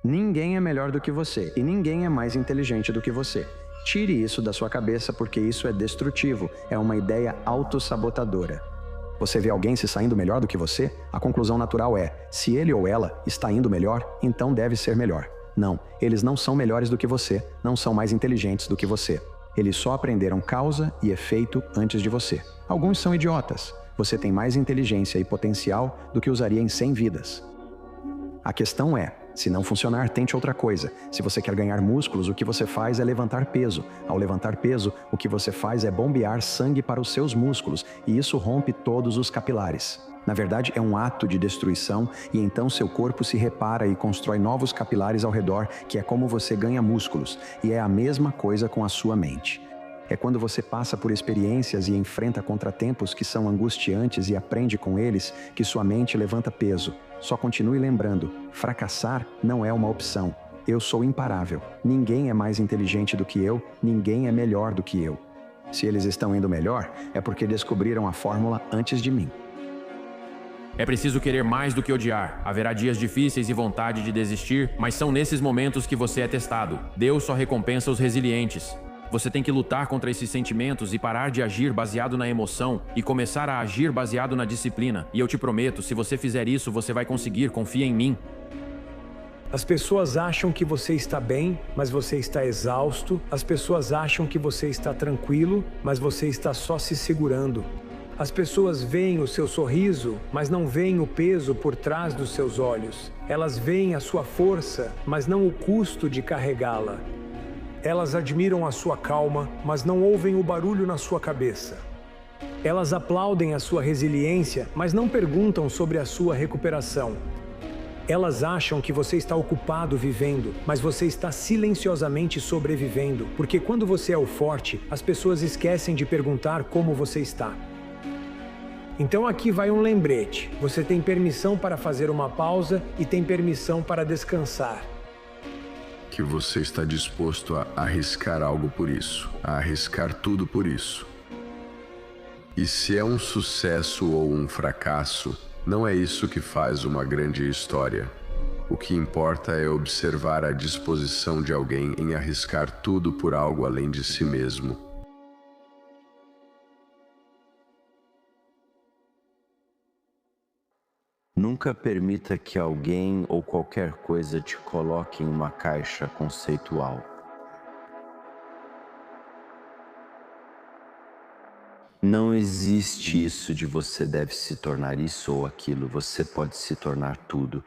Ninguém é melhor do que você e ninguém é mais inteligente do que você. Tire isso da sua cabeça porque isso é destrutivo, é uma ideia autossabotadora. Você vê alguém se saindo melhor do que você? A conclusão natural é, se ele ou ela está indo melhor, então deve ser melhor. Não, eles não são melhores do que você, não são mais inteligentes do que você. Eles só aprenderam causa e efeito antes de você. Alguns são idiotas. Você tem mais inteligência e potencial do que usaria em 100 vidas. A questão é, se não funcionar, tente outra coisa. Se você quer ganhar músculos, o que você faz é levantar peso. Ao levantar peso, o que você faz é bombear sangue para os seus músculos, e isso rompe todos os capilares. Na verdade, é um ato de destruição, e então seu corpo se repara e constrói novos capilares ao redor, que é como você ganha músculos, e é a mesma coisa com a sua mente. É quando você passa por experiências e enfrenta contratempos que são angustiantes e aprende com eles que sua mente levanta peso. Só continue lembrando, fracassar não é uma opção. Eu sou imparável. Ninguém é mais inteligente do que eu, ninguém é melhor do que eu. Se eles estão indo melhor, é porque descobriram a fórmula antes de mim. É preciso querer mais do que odiar. Haverá dias difíceis e vontade de desistir, mas são nesses momentos que você é testado. Deus só recompensa os resilientes. Você tem que lutar contra esses sentimentos e parar de agir baseado na emoção e começar a agir baseado na disciplina. E eu te prometo, se você fizer isso, você vai conseguir, confia em mim. As pessoas acham que você está bem, mas você está exausto. As pessoas acham que você está tranquilo, mas você está só se segurando. As pessoas veem o seu sorriso, mas não veem o peso por trás dos seus olhos. Elas veem a sua força, mas não o custo de carregá-la. Elas admiram a sua calma, mas não ouvem o barulho na sua cabeça. Elas aplaudem a sua resiliência, mas não perguntam sobre a sua recuperação. Elas acham que você está ocupado vivendo, mas você está silenciosamente sobrevivendo, porque quando você é o forte, as pessoas esquecem de perguntar como você está. Então aqui vai um lembrete. Você tem permissão para fazer uma pausa e tem permissão para descansar. Que você está disposto a arriscar algo por isso, a arriscar tudo por isso. E se é um sucesso ou um fracasso, não é isso que faz uma grande história. O que importa é observar a disposição de alguém em arriscar tudo por algo além de si mesmo. Nunca permita que alguém ou qualquer coisa te coloque em uma caixa conceitual. Não existe isso de você deve se tornar isso ou aquilo, você pode se tornar tudo,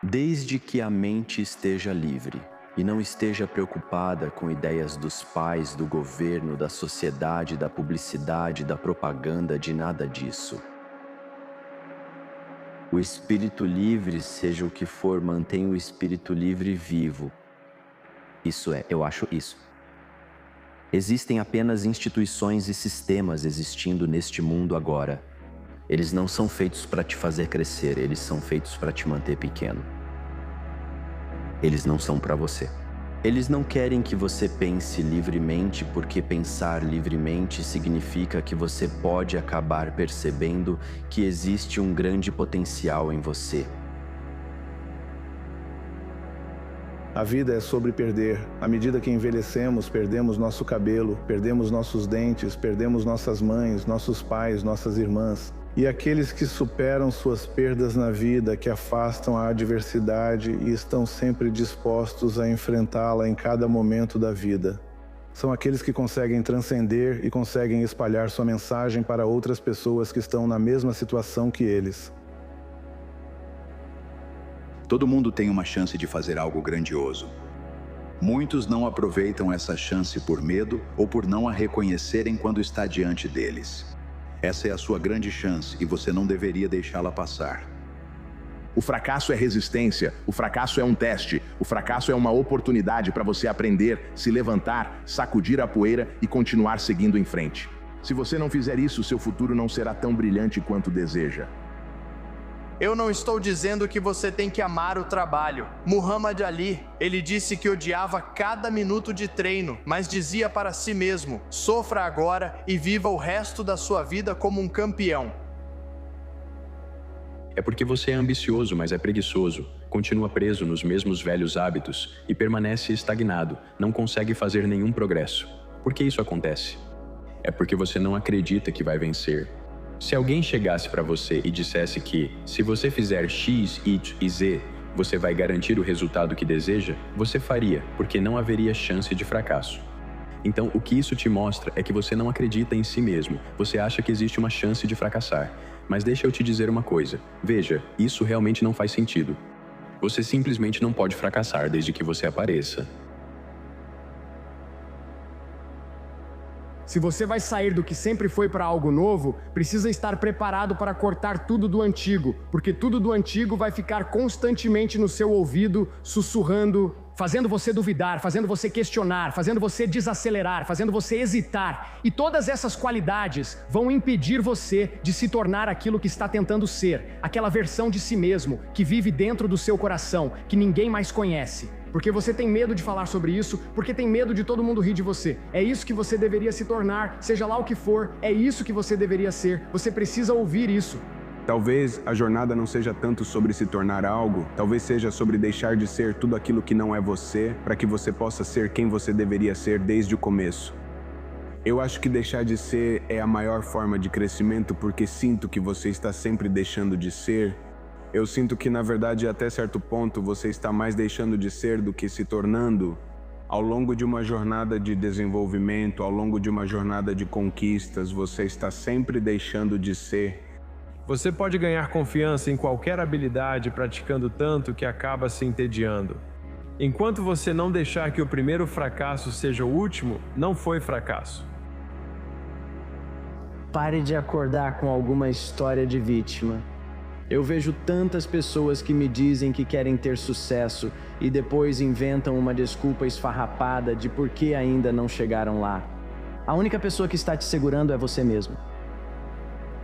desde que a mente esteja livre e não esteja preocupada com ideias dos pais, do governo, da sociedade, da publicidade, da propaganda, de nada disso. O espírito livre, seja o que for, mantém o espírito livre vivo. Isso é, eu acho isso. Existem apenas instituições e sistemas existindo neste mundo agora. Eles não são feitos para te fazer crescer, eles são feitos para te manter pequeno. Eles não são para você. Eles não querem que você pense livremente, porque pensar livremente significa que você pode acabar percebendo que existe um grande potencial em você. A vida é sobre perder. À medida que envelhecemos, perdemos nosso cabelo, perdemos nossos dentes, perdemos nossas mães, nossos pais, nossas irmãs. E aqueles que superam suas perdas na vida, que afastam a adversidade e estão sempre dispostos a enfrentá-la em cada momento da vida. São aqueles que conseguem transcender e conseguem espalhar sua mensagem para outras pessoas que estão na mesma situação que eles. Todo mundo tem uma chance de fazer algo grandioso. Muitos não aproveitam essa chance por medo ou por não a reconhecerem quando está diante deles. Essa é a sua grande chance e você não deveria deixá-la passar. O fracasso é resistência, o fracasso é um teste, o fracasso é uma oportunidade para você aprender, se levantar, sacudir a poeira e continuar seguindo em frente. Se você não fizer isso, seu futuro não será tão brilhante quanto deseja. Eu não estou dizendo que você tem que amar o trabalho. Muhammad Ali, ele disse que odiava cada minuto de treino, mas dizia para si mesmo, sofra agora e viva o resto da sua vida como um campeão. É porque você é ambicioso, mas é preguiçoso. continua preso nos mesmos velhos hábitos e permanece estagnado, não consegue fazer nenhum progresso. Por que isso acontece? É porque você não acredita que vai vencer. Se alguém chegasse para você e dissesse que, se você fizer X, Y e Z, você vai garantir o resultado que deseja, você faria, porque não haveria chance de fracasso. Então, o que isso te mostra é que você não acredita em si mesmo. Você acha que existe uma chance de fracassar. Mas deixa eu te dizer uma coisa. Veja, isso realmente não faz sentido. Você simplesmente não pode fracassar desde que você apareça. Se você vai sair do que sempre foi para algo novo, precisa estar preparado para cortar tudo do antigo, porque tudo do antigo vai ficar constantemente no seu ouvido, sussurrando, fazendo você duvidar, fazendo você questionar, fazendo você desacelerar, fazendo você hesitar. E todas essas qualidades vão impedir você de se tornar aquilo que está tentando ser, aquela versão de si mesmo que vive dentro do seu coração, que ninguém mais conhece. Porque você tem medo de falar sobre isso, porque tem medo de todo mundo rir de você. É isso que você deveria se tornar, seja lá o que for, é isso que você deveria ser. Você precisa ouvir isso. Talvez a jornada não seja tanto sobre se tornar algo, talvez seja sobre deixar de ser tudo aquilo que não é você, para que você possa ser quem você deveria ser desde o começo. Eu acho que deixar de ser é a maior forma de crescimento, porque sinto que você está sempre deixando de ser. Eu sinto que, na verdade, até certo ponto, você está mais deixando de ser do que se tornando. Ao longo de uma jornada de desenvolvimento, ao longo de uma jornada de conquistas, você está sempre deixando de ser. Você pode ganhar confiança em qualquer habilidade praticando tanto que acaba se entediando. Enquanto você não deixar que o primeiro fracasso seja o último, não foi fracasso. Pare de acordar com alguma história de vítima. Eu vejo tantas pessoas que me dizem que querem ter sucesso e depois inventam uma desculpa esfarrapada de por que ainda não chegaram lá. A única pessoa que está te segurando é você mesmo.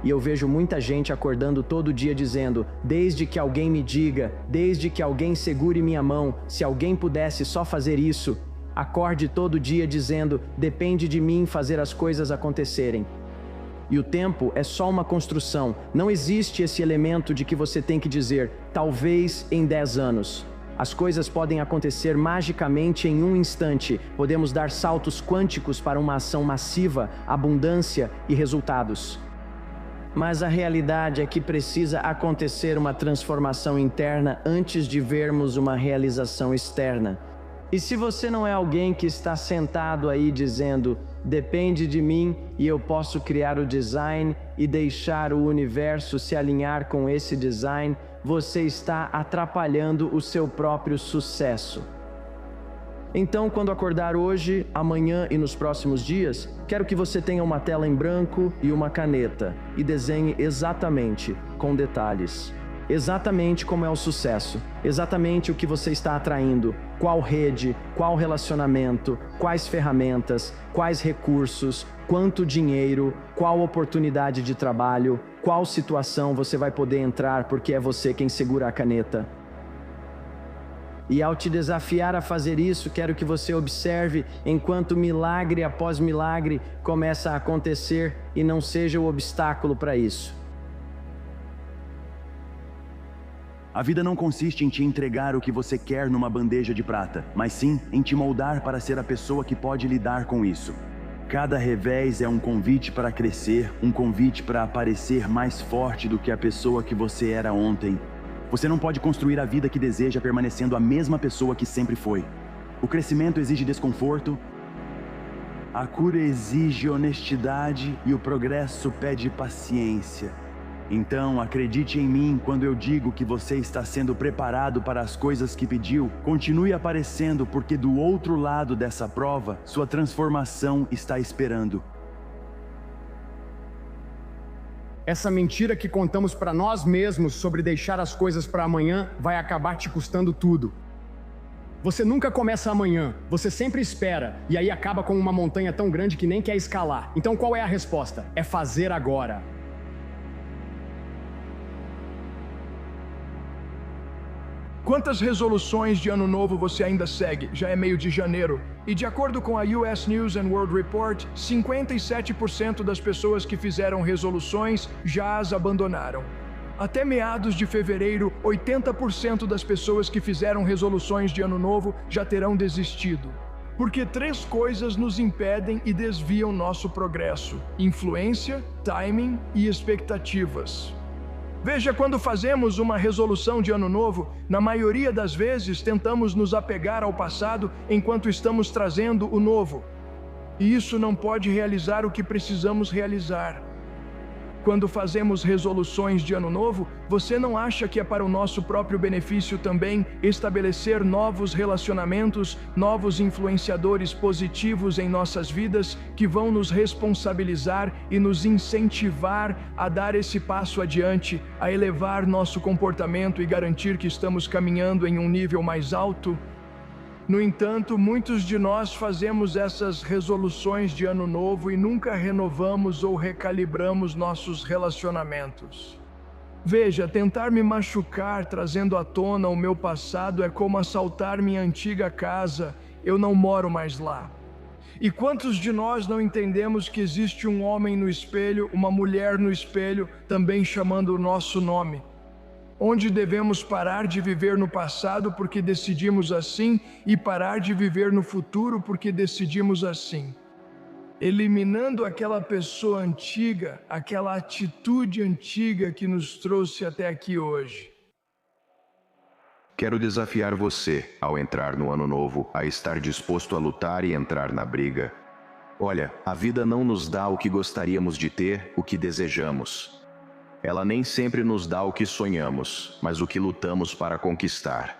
E eu vejo muita gente acordando todo dia dizendo, desde que alguém me diga, desde que alguém segure minha mão, se alguém pudesse só fazer isso. Acorde todo dia dizendo, depende de mim fazer as coisas acontecerem. E o tempo é só uma construção. Não existe esse elemento de que você tem que dizer, talvez em 10 anos. As coisas podem acontecer magicamente em um instante. Podemos dar saltos quânticos para uma ação massiva, abundância e resultados. Mas a realidade é que precisa acontecer uma transformação interna antes de vermos uma realização externa. E se você não é alguém que está sentado aí dizendo, depende de mim e eu posso criar o design e deixar o universo se alinhar com esse design, você está atrapalhando o seu próprio sucesso. Então, quando acordar hoje, amanhã e nos próximos dias, quero que você tenha uma tela em branco e uma caneta e desenhe exatamente, com detalhes. Exatamente como é o sucesso, exatamente o que você está atraindo, qual rede, qual relacionamento, quais ferramentas, quais recursos, quanto dinheiro, qual oportunidade de trabalho, qual situação você vai poder entrar porque é você quem segura a caneta. E ao te desafiar a fazer isso, quero que você observe enquanto milagre após milagre começa a acontecer e não seja o obstáculo para isso. A vida não consiste em te entregar o que você quer numa bandeja de prata, mas sim em te moldar para ser a pessoa que pode lidar com isso. Cada revés é um convite para crescer, um convite para aparecer mais forte do que a pessoa que você era ontem. Você não pode construir a vida que deseja permanecendo a mesma pessoa que sempre foi. O crescimento exige desconforto, a cura exige honestidade e o progresso pede paciência. Então, acredite em mim quando eu digo que você está sendo preparado para as coisas que pediu. Continue aparecendo, porque do outro lado dessa prova, sua transformação está esperando. Essa mentira que contamos para nós mesmos sobre deixar as coisas para amanhã vai acabar te custando tudo. Você nunca começa amanhã, você sempre espera, e aí acaba com uma montanha tão grande que nem quer escalar. Então qual é a resposta? É fazer agora. Quantas resoluções de ano novo você ainda segue? Já é meio de janeiro. E de acordo com a US News and World Report, 57% das pessoas que fizeram resoluções já as abandonaram. Até meados de fevereiro, 80% das pessoas que fizeram resoluções de ano novo já terão desistido. Porque 3 coisas nos impedem e desviam nosso progresso: influência, timing e expectativas. Veja, quando fazemos uma resolução de ano novo, na maioria das vezes tentamos nos apegar ao passado enquanto estamos trazendo o novo. E isso não pode realizar o que precisamos realizar. Quando fazemos resoluções de ano novo, você não acha que é para o nosso próprio benefício também estabelecer novos relacionamentos, novos influenciadores positivos em nossas vidas que vão nos responsabilizar e nos incentivar a dar esse passo adiante, a elevar nosso comportamento e garantir que estamos caminhando em um nível mais alto? No entanto, muitos de nós fazemos essas resoluções de ano novo e nunca renovamos ou recalibramos nossos relacionamentos. Veja, tentar me machucar trazendo à tona o meu passado é como assaltar minha antiga casa. Eu não moro mais lá. E quantos de nós não entendemos que existe um homem no espelho, uma mulher no espelho, também chamando o nosso nome? Onde devemos parar de viver no passado porque decidimos assim e parar de viver no futuro porque decidimos assim. Eliminando aquela pessoa antiga, aquela atitude antiga que nos trouxe até aqui hoje. Quero desafiar você, ao entrar no ano novo, a estar disposto a lutar e entrar na briga. Olha, a vida não nos dá o que gostaríamos de ter, o que desejamos. Ela nem sempre nos dá o que sonhamos, mas o que lutamos para conquistar.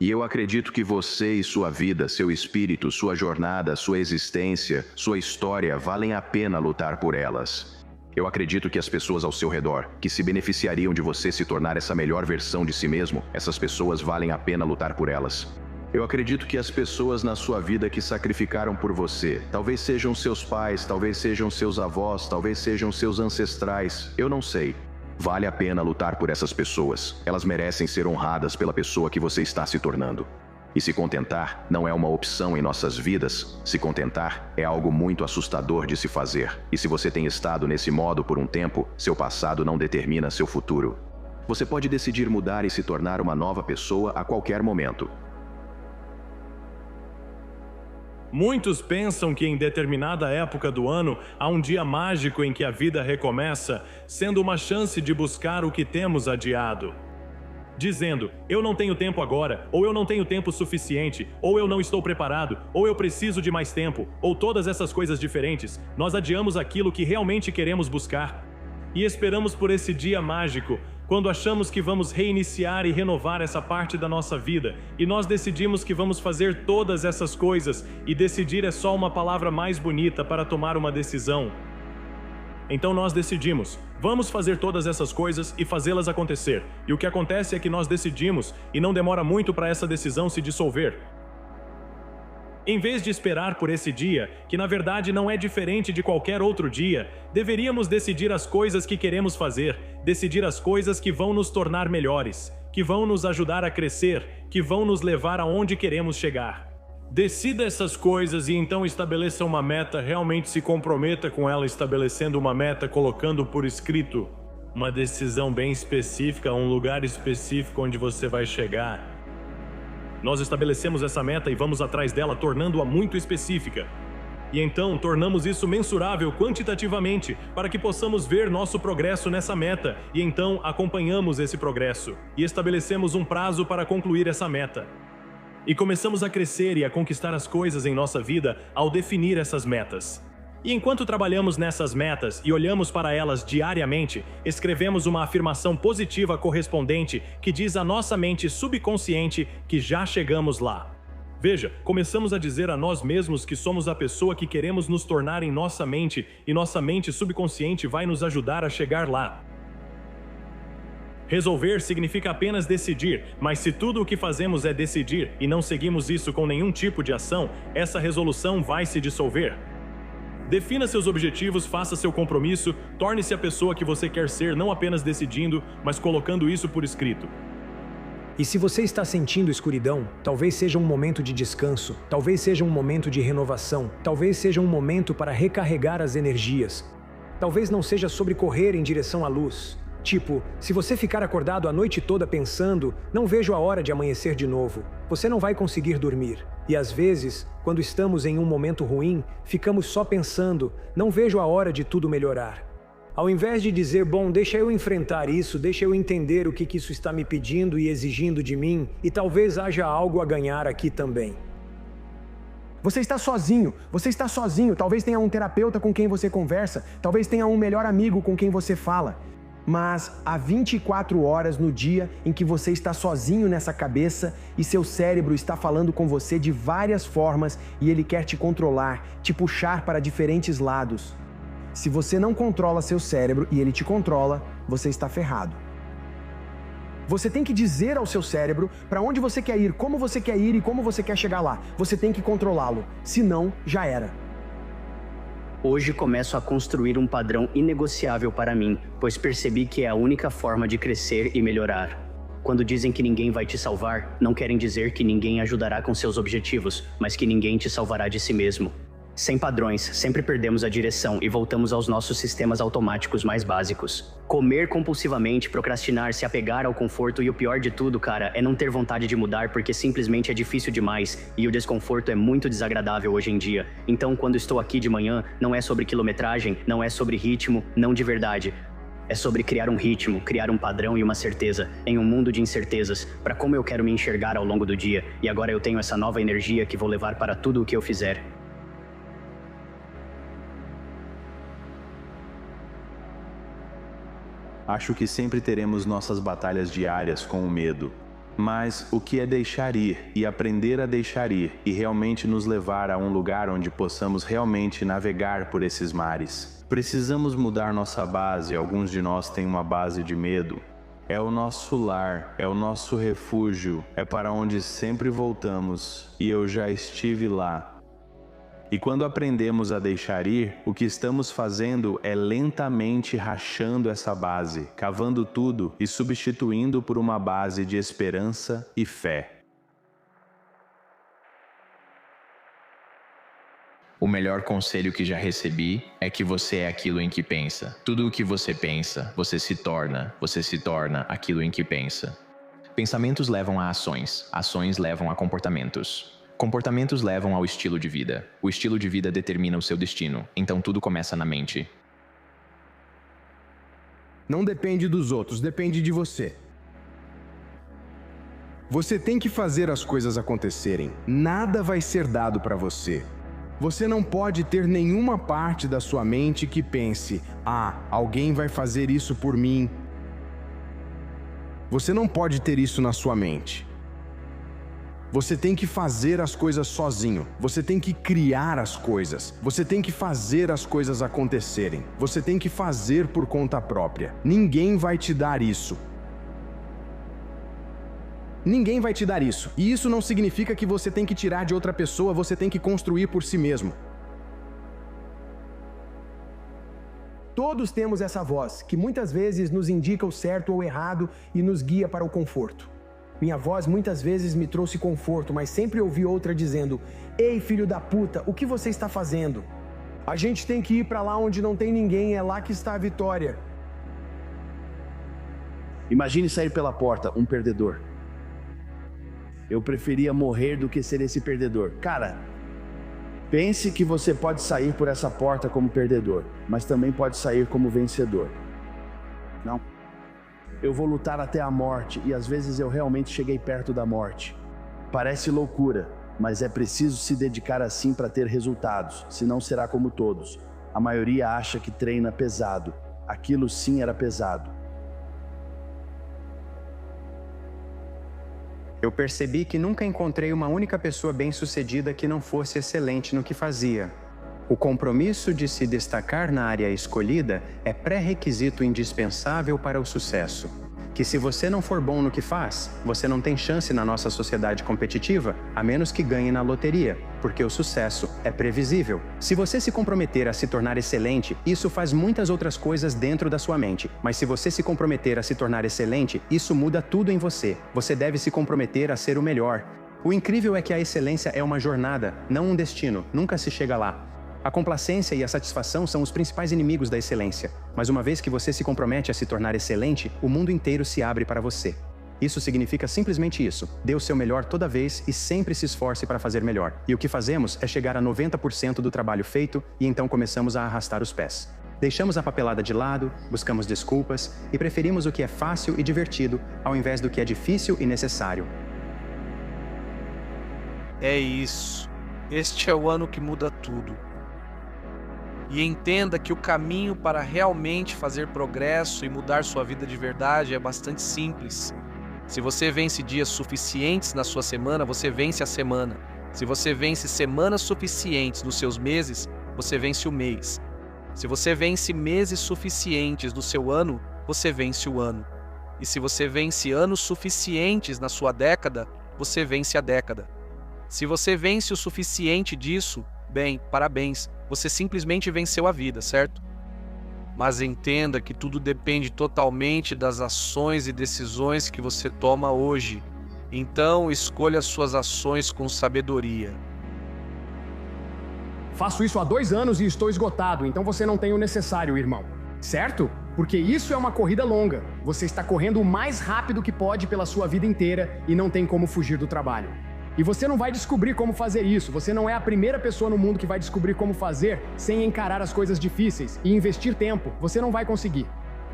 E eu acredito que você e sua vida, seu espírito, sua jornada, sua existência, sua história valem a pena lutar por elas. Eu acredito que as pessoas ao seu redor, que se beneficiariam de você se tornar essa melhor versão de si mesmo, essas pessoas valem a pena lutar por elas. Eu acredito que as pessoas na sua vida que sacrificaram por você, talvez sejam seus pais, talvez sejam seus avós, talvez sejam seus ancestrais, eu não sei. Vale a pena lutar por essas pessoas. Elas merecem ser honradas pela pessoa que você está se tornando. E se contentar não é uma opção em nossas vidas. Se contentar é algo muito assustador de se fazer. E se você tem estado nesse modo por um tempo, seu passado não determina seu futuro. Você pode decidir mudar e se tornar uma nova pessoa a qualquer momento. Muitos pensam que em determinada época do ano há um dia mágico em que a vida recomeça, sendo uma chance de buscar o que temos adiado. Dizendo, eu não tenho tempo agora, ou eu não tenho tempo suficiente, ou eu não estou preparado, ou eu preciso de mais tempo, ou todas essas coisas diferentes, nós adiamos aquilo que realmente queremos buscar. E esperamos por esse dia mágico, quando achamos que vamos reiniciar e renovar essa parte da nossa vida, e nós decidimos que vamos fazer todas essas coisas, e decidir é só uma palavra mais bonita para tomar uma decisão. Então nós decidimos, vamos fazer todas essas coisas e fazê-las acontecer. E o que acontece é que nós decidimos, e não demora muito para essa decisão se dissolver. Em vez de esperar por esse dia, que na verdade não é diferente de qualquer outro dia, deveríamos decidir as coisas que queremos fazer, decidir as coisas que vão nos tornar melhores, que vão nos ajudar a crescer, que vão nos levar aonde queremos chegar. Decida essas coisas e então estabeleça uma meta, realmente se comprometa com ela estabelecendo uma meta, colocando por escrito uma decisão bem específica, um lugar específico onde você vai chegar. Nós estabelecemos essa meta e vamos atrás dela, tornando-a muito específica. E então tornamos isso mensurável quantitativamente, para que possamos ver nosso progresso nessa meta, e então acompanhamos esse progresso, e estabelecemos um prazo para concluir essa meta. E começamos a crescer e a conquistar as coisas em nossa vida ao definir essas metas. E enquanto trabalhamos nessas metas e olhamos para elas diariamente, escrevemos uma afirmação positiva correspondente que diz à nossa mente subconsciente que já chegamos lá. Veja, começamos a dizer a nós mesmos que somos a pessoa que queremos nos tornar em nossa mente, e nossa mente subconsciente vai nos ajudar a chegar lá. Resolver significa apenas decidir, mas se tudo o que fazemos é decidir e não seguimos isso com nenhum tipo de ação, essa resolução vai se dissolver. Defina seus objetivos, faça seu compromisso, torne-se a pessoa que você quer ser, não apenas decidindo, mas colocando isso por escrito. E se você está sentindo escuridão, talvez seja um momento de descanso, talvez seja um momento de renovação, talvez seja um momento para recarregar as energias. Talvez não seja sobre correr em direção à luz, Tipo, se você ficar acordado a noite toda pensando, não vejo a hora de amanhecer de novo. Você não vai conseguir dormir. E às vezes, quando estamos em um momento ruim, ficamos só pensando, não vejo a hora de tudo melhorar. Ao invés de dizer, bom, deixa eu enfrentar isso, deixa eu entender o que isso está me pedindo e exigindo de mim, e talvez haja algo a ganhar aqui também. Você está sozinho, talvez tenha um terapeuta com quem você conversa, talvez tenha um melhor amigo com quem você fala. Mas há 24 horas no dia em que você está sozinho nessa cabeça e seu cérebro está falando com você de várias formas e ele quer te controlar, te puxar para diferentes lados. Se você não controla seu cérebro e ele te controla, você está ferrado. Você tem que dizer ao seu cérebro para onde você quer ir, como você quer ir e como você quer chegar lá. Você tem que controlá-lo, senão já era. Hoje começo a construir um padrão inegociável para mim, pois percebi que é a única forma de crescer e melhorar. Quando dizem que ninguém vai te salvar, não querem dizer que ninguém ajudará com seus objetivos, mas que ninguém te salvará de si mesmo. Sem padrões, sempre perdemos a direção e voltamos aos nossos sistemas automáticos mais básicos. Comer compulsivamente, procrastinar, se apegar ao conforto e o pior de tudo, cara, é não ter vontade de mudar porque simplesmente é difícil demais e o desconforto é muito desagradável hoje em dia. Então, quando estou aqui de manhã, não é sobre quilometragem, não é sobre ritmo, não de verdade. É sobre criar um ritmo, criar um padrão e uma certeza em um mundo de incertezas para como eu quero me enxergar ao longo do dia. E agora eu tenho essa nova energia que vou levar para tudo o que eu fizer. Acho que sempre teremos nossas batalhas diárias com o medo. Mas o que é deixar ir e aprender a deixar ir e realmente nos levar a um lugar onde possamos realmente navegar por esses mares? Precisamos mudar nossa base. Alguns de nós têm uma base de medo. É o nosso lar, é o nosso refúgio, é para onde sempre voltamos. E eu já estive lá. E quando aprendemos a deixar ir, o que estamos fazendo é lentamente rachando essa base, cavando tudo e substituindo por uma base de esperança e fé. O melhor conselho que já recebi é que você é aquilo em que pensa. Tudo o que você pensa, você se torna aquilo em que pensa. Pensamentos levam a ações, ações levam a comportamentos. Comportamentos levam ao estilo de vida. O estilo de vida determina o seu destino, então tudo começa na mente. Não depende dos outros, depende de você. Você tem que fazer as coisas acontecerem. Nada vai ser dado para você. Você não pode ter nenhuma parte da sua mente que pense: alguém vai fazer isso por mim. Você não pode ter isso na sua mente. Você tem que fazer as coisas sozinho. Você tem que criar as coisas. Você tem que fazer as coisas acontecerem. Você tem que fazer por conta própria. Ninguém vai te dar isso. Ninguém vai te dar isso. E isso não significa que você tem que tirar de outra pessoa, você tem que construir por si mesmo. Todos temos essa voz, que muitas vezes nos indica o certo ou o errado e nos guia para o conforto. Minha voz muitas vezes me trouxe conforto, mas sempre ouvi outra dizendo: "Ei, filho da puta, o que você está fazendo? A gente tem que ir para lá onde não tem ninguém, é lá que está a vitória." Imagine sair pela porta, um perdedor. Eu preferia morrer do que ser esse perdedor. Cara, pense que você pode sair por essa porta como perdedor, mas também pode sair como vencedor. Não? Eu vou lutar até a morte e às vezes eu realmente cheguei perto da morte. Parece loucura, mas é preciso se dedicar assim para ter resultados, senão será como todos. A maioria acha que treina pesado. Aquilo sim era pesado. Eu percebi que nunca encontrei uma única pessoa bem-sucedida que não fosse excelente no que fazia. O compromisso de se destacar na área escolhida é pré-requisito indispensável para o sucesso. Que se você não for bom no que faz, você não tem chance na nossa sociedade competitiva, a menos que ganhe na loteria, porque o sucesso é previsível. Se você se comprometer a se tornar excelente, isso faz muitas outras coisas dentro da sua mente. Mas se você se comprometer a se tornar excelente, isso muda tudo em você. Você deve se comprometer a ser o melhor. O incrível é que a excelência é uma jornada, não um destino. Nunca se chega lá. A complacência e a satisfação são os principais inimigos da excelência, mas uma vez que você se compromete a se tornar excelente, o mundo inteiro se abre para você. Isso significa simplesmente isso: dê o seu melhor toda vez e sempre se esforce para fazer melhor. E o que fazemos é chegar a 90% do trabalho feito e então começamos a arrastar os pés. Deixamos a papelada de lado, buscamos desculpas e preferimos o que é fácil e divertido ao invés do que é difícil e necessário. É isso. Este é o ano que muda tudo. E entenda que o caminho para realmente fazer progresso e mudar sua vida de verdade é bastante simples. Se você vence dias suficientes na sua semana, você vence a semana. Se você vence semanas suficientes nos seus meses, você vence o mês. Se você vence meses suficientes no seu ano, você vence o ano. E se você vence anos suficientes na sua década, você vence a década. Se você vence o suficiente disso, bem, parabéns, você simplesmente venceu a vida, certo? Mas entenda que tudo depende totalmente das ações e decisões que você toma hoje. Então, escolha suas ações com sabedoria. Faço isso há 2 anos e estou esgotado, então você não tem o necessário, irmão. Certo? Porque isso é uma corrida longa. Você está correndo o mais rápido que pode pela sua vida inteira e não tem como fugir do trabalho. E você não vai descobrir como fazer isso. Você não é a primeira pessoa no mundo que vai descobrir como fazer sem encarar as coisas difíceis e investir tempo. Você não vai conseguir.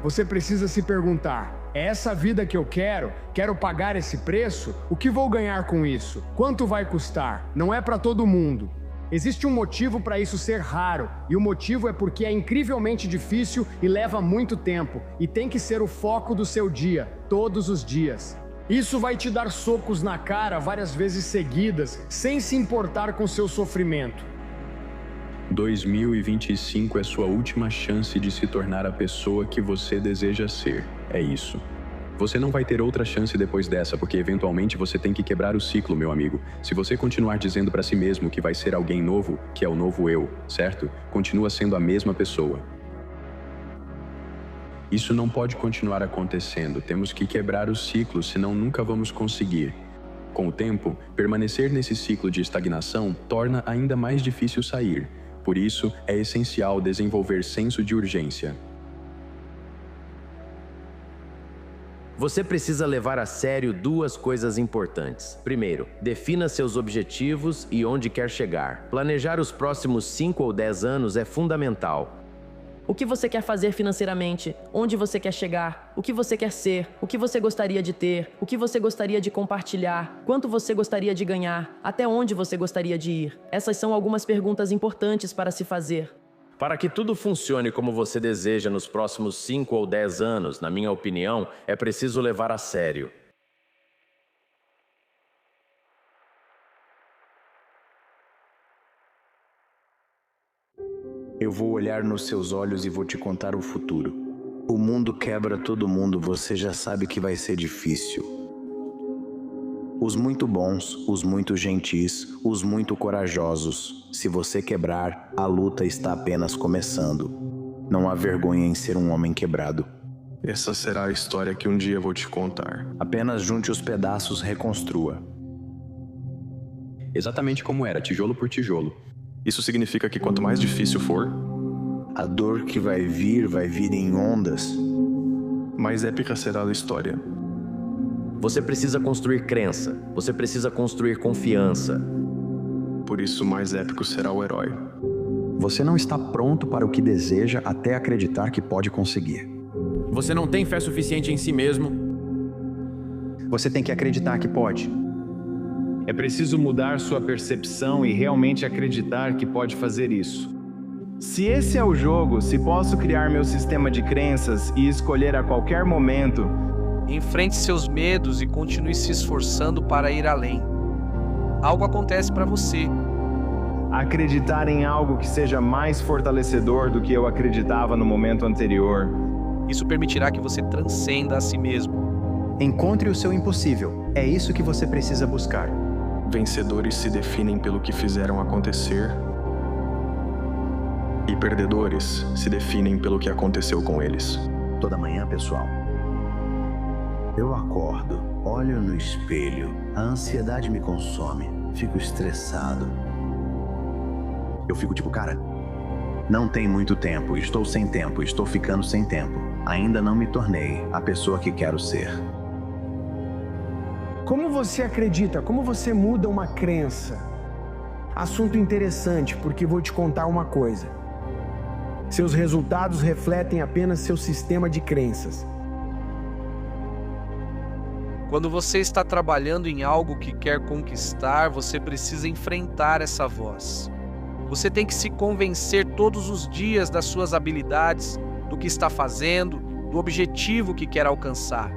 Você precisa se perguntar: é essa vida que eu quero? Quero pagar esse preço? O que vou ganhar com isso? Quanto vai custar? Não é para todo mundo. Existe um motivo para isso ser raro, e o motivo é porque é incrivelmente difícil e leva muito tempo, e tem que ser o foco do seu dia, todos os dias. Isso vai te dar socos na cara várias vezes seguidas, sem se importar com seu sofrimento. 2025 é sua última chance de se tornar a pessoa que você deseja ser. É isso. Você não vai ter outra chance depois dessa, porque eventualmente você tem que quebrar o ciclo, meu amigo. Se você continuar dizendo para si mesmo que vai ser alguém novo, que é o novo eu, certo? Continua sendo a mesma pessoa. Isso não pode continuar acontecendo. Temos que quebrar o ciclo, senão nunca vamos conseguir. Com o tempo, permanecer nesse ciclo de estagnação torna ainda mais difícil sair. Por isso, é essencial desenvolver senso de urgência. Você precisa levar a sério 2 coisas importantes. Primeiro, defina seus objetivos e onde quer chegar. Planejar os próximos 5 ou 10 anos é fundamental. O que você quer fazer financeiramente? Onde você quer chegar? O que você quer ser? O que você gostaria de ter? O que você gostaria de compartilhar? Quanto você gostaria de ganhar? Até onde você gostaria de ir? Essas são algumas perguntas importantes para se fazer. Para que tudo funcione como você deseja nos próximos 5 ou 10 anos, na minha opinião, é preciso levar a sério. Eu vou olhar nos seus olhos e vou te contar o futuro. O mundo quebra todo mundo, você já sabe que vai ser difícil. Os muito bons, os muito gentis, os muito corajosos. Se você quebrar, a luta está apenas começando. Não há vergonha em ser um homem quebrado. Essa será a história que um dia vou te contar. Apenas junte os pedaços, reconstrua. Exatamente como era, tijolo por tijolo. Isso significa que quanto mais difícil for, a dor que vai vir em ondas. Mais épica será a história. Você precisa construir crença. Você precisa construir confiança. Por isso, mais épico será o herói. Você não está pronto para o que deseja até acreditar que pode conseguir. Você não tem fé suficiente em si mesmo. Você tem que acreditar que pode. É preciso mudar sua percepção e realmente acreditar que pode fazer isso. Se esse é o jogo, se posso criar meu sistema de crenças e escolher a qualquer momento... Enfrente seus medos e continue se esforçando para ir além. Algo acontece para você. Acreditar em algo que seja mais fortalecedor do que eu acreditava no momento anterior. Isso permitirá que você transcenda a si mesmo. Encontre o seu impossível. É isso que você precisa buscar. Vencedores se definem pelo que fizeram acontecer. E perdedores se definem pelo que aconteceu com eles. Toda manhã, pessoal, eu acordo, olho no espelho, a ansiedade me consome, fico estressado. Eu fico tipo, cara, Não tem muito tempo, estou sem tempo, estou ficando sem tempo. Ainda não me tornei a pessoa que quero ser. Como você acredita? Como você muda uma crença? Assunto interessante, porque vou te contar uma coisa. Seus resultados refletem apenas seu sistema de crenças. Quando você está trabalhando em algo que quer conquistar, você precisa enfrentar essa voz. Você tem que se convencer todos os dias das suas habilidades, do que está fazendo, do objetivo que quer alcançar.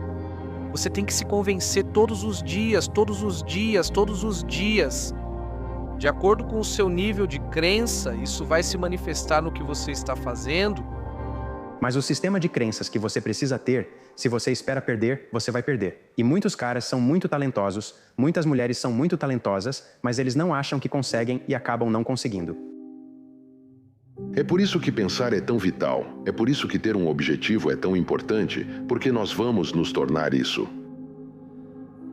Você tem que se convencer todos os dias, todos os dias, todos os dias. De acordo com o seu nível de crença, isso vai se manifestar no que você está fazendo. Mas o sistema de crenças que você precisa ter, se você espera perder, você vai perder. E muitos caras são muito talentosos, muitas mulheres são muito talentosas, mas eles não acham que conseguem e acabam não conseguindo. É por isso que pensar é tão vital. É por isso que ter um objetivo é tão importante, porque nós vamos nos tornar isso.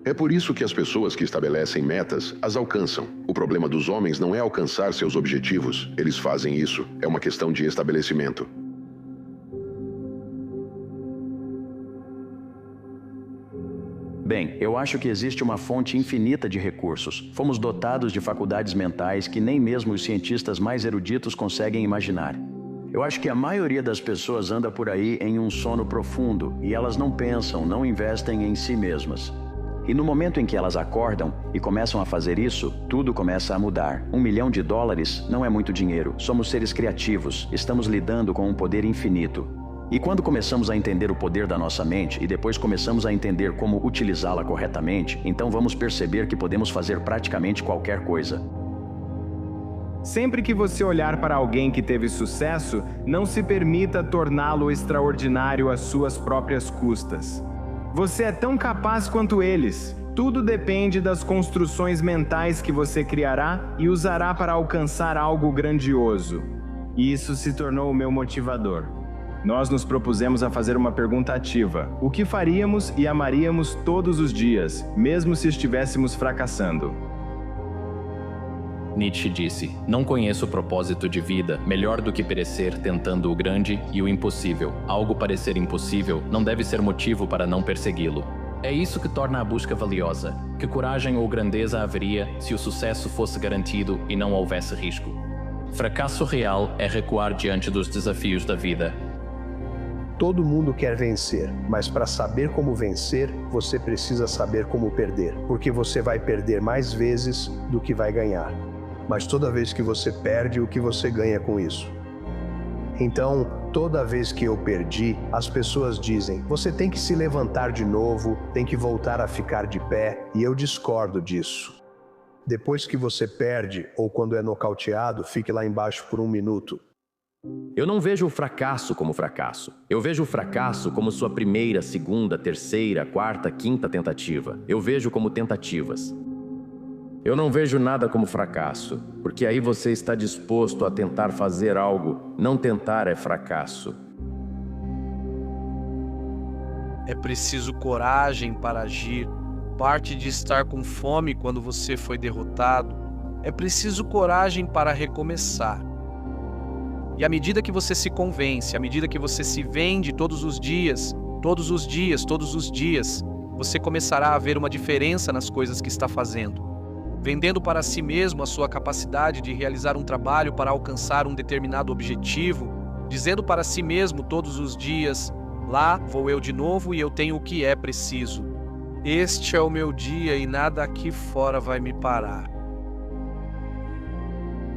É por isso que as pessoas que estabelecem metas as alcançam. O problema dos homens não é alcançar seus objetivos. Eles fazem isso. É uma questão de estabelecimento. Bem, eu acho que existe uma fonte infinita de recursos. Fomos dotados de faculdades mentais que nem mesmo os cientistas mais eruditos conseguem imaginar. Eu acho que a maioria das pessoas anda por aí em um sono profundo e elas não pensam, não investem em si mesmas. E no momento em que elas acordam e começam a fazer isso, tudo começa a mudar. $1 milhão não é muito dinheiro. Somos seres criativos, estamos lidando com um poder infinito. E quando começamos a entender o poder da nossa mente e depois começamos a entender como utilizá-la corretamente, então vamos perceber que podemos fazer praticamente qualquer coisa. Sempre que você olhar para alguém que teve sucesso, não se permita torná-lo extraordinário às suas próprias custas. Você é tão capaz quanto eles. Tudo depende das construções mentais que você criará e usará para alcançar algo grandioso. E isso se tornou o meu motivador. Nós nos propusemos a fazer uma pergunta ativa. O que faríamos e amaríamos todos os dias, mesmo se estivéssemos fracassando? Nietzsche disse: "Não conheço o propósito de vida melhor do que perecer tentando o grande e o impossível. Algo parecer impossível não deve ser motivo para não persegui-lo." É isso que torna a busca valiosa. Que coragem ou grandeza haveria se o sucesso fosse garantido e não houvesse risco? Fracasso real é recuar diante dos desafios da vida. Todo mundo quer vencer, mas para saber como vencer, você precisa saber como perder, porque você vai perder mais vezes do que vai ganhar. Mas toda vez que você perde, o que você ganha com isso? Então, toda vez que eu perdi, as pessoas dizem: você tem que se levantar de novo, tem que voltar a ficar de pé, e eu discordo disso. Depois que você perde, ou quando é nocauteado, fique lá embaixo por 1 minuto. Eu não vejo o fracasso como fracasso. Eu vejo o fracasso como sua primeira, segunda, terceira, quarta, quinta tentativa. Eu vejo como tentativas. Eu não vejo nada como fracasso, porque aí você está disposto a tentar fazer algo. Não tentar é fracasso. É preciso coragem para agir. Parte de estar com fome quando você foi derrotado. É preciso coragem para recomeçar. E à medida que você se convence, à medida que você se vende todos os dias, todos os dias, todos os dias, você começará a ver uma diferença nas coisas que está fazendo. Vendendo para si mesmo a sua capacidade de realizar um trabalho para alcançar um determinado objetivo, dizendo para si mesmo todos os dias: lá vou eu de novo e eu tenho o que é preciso. Este é o meu dia e nada aqui fora vai me parar.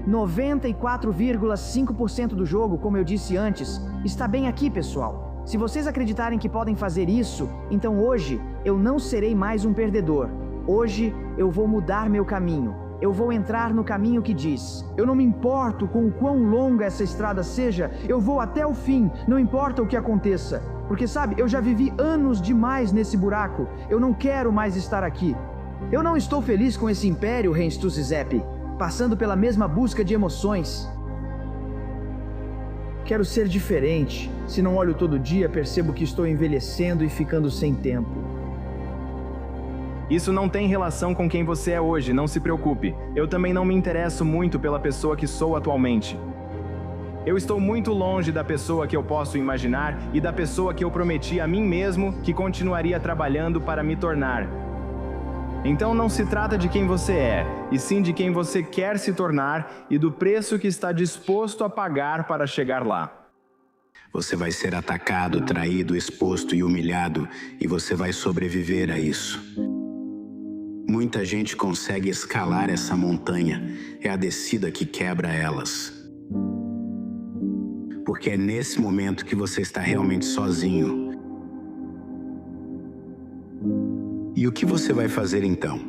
94,5% do jogo, como eu disse antes, está bem aqui, pessoal. Se vocês acreditarem que podem fazer isso, então hoje eu não serei mais um perdedor. Hoje eu vou mudar meu caminho. Eu vou entrar no caminho que diz: eu não me importo com o quão longa essa estrada seja, eu vou até o fim, não importa o que aconteça. Porque sabe, eu já vivi anos demais nesse buraco, eu não quero mais estar aqui. Eu não estou feliz com esse império, Reinstutzezep, passando pela mesma busca de emoções. Quero ser diferente. Se não olho todo dia, percebo que estou envelhecendo e ficando sem tempo. Isso não tem relação com quem você é hoje, não se preocupe. Eu também não me interesso muito pela pessoa que sou atualmente. Eu estou muito longe da pessoa que eu posso imaginar e da pessoa que eu prometi a mim mesmo que continuaria trabalhando para me tornar. Então não se trata de quem você é, e sim de quem você quer se tornar e do preço que está disposto a pagar para chegar lá. Você vai ser atacado, traído, exposto e humilhado, e você vai sobreviver a isso. Muita gente consegue escalar essa montanha, é a descida que quebra elas. Porque é nesse momento que você está realmente sozinho. E o que você vai fazer então?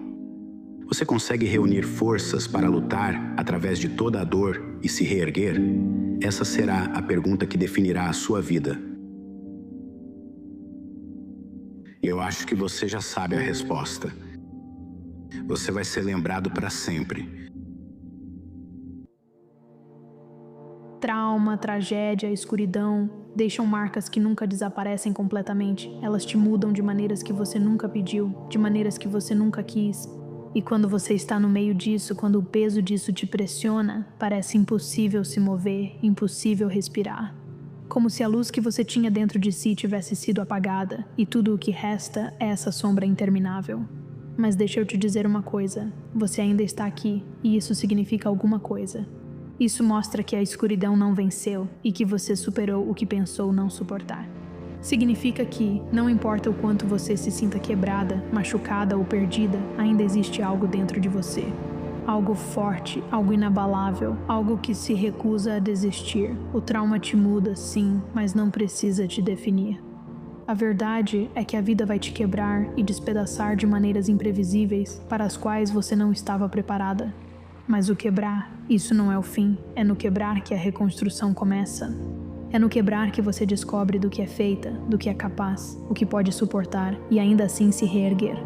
Você consegue reunir forças para lutar através de toda a dor e se reerguer? Essa será a pergunta que definirá a sua vida. Eu acho que você já sabe a resposta. Você vai ser lembrado para sempre. Trauma, tragédia, escuridão deixam marcas que nunca desaparecem completamente. Elas te mudam de maneiras que você nunca pediu, de maneiras que você nunca quis. E quando você está no meio disso, quando o peso disso te pressiona, parece impossível se mover, impossível respirar. Como se a luz que você tinha dentro de si tivesse sido apagada, e tudo o que resta é essa sombra interminável. Mas deixa eu te dizer uma coisa, você ainda está aqui, e isso significa alguma coisa. Isso mostra que a escuridão não venceu e que você superou o que pensou não suportar. Significa que, não importa o quanto você se sinta quebrada, machucada ou perdida, ainda existe algo dentro de você. Algo forte, algo inabalável, algo que se recusa a desistir. O trauma te muda, sim, mas não precisa te definir. A verdade é que a vida vai te quebrar e despedaçar de maneiras imprevisíveis para as quais você não estava preparada. Mas o quebrar, isso não é o fim. É no quebrar que a reconstrução começa. É no quebrar que você descobre do que é feita, do que é capaz, o que pode suportar e ainda assim se reerguer.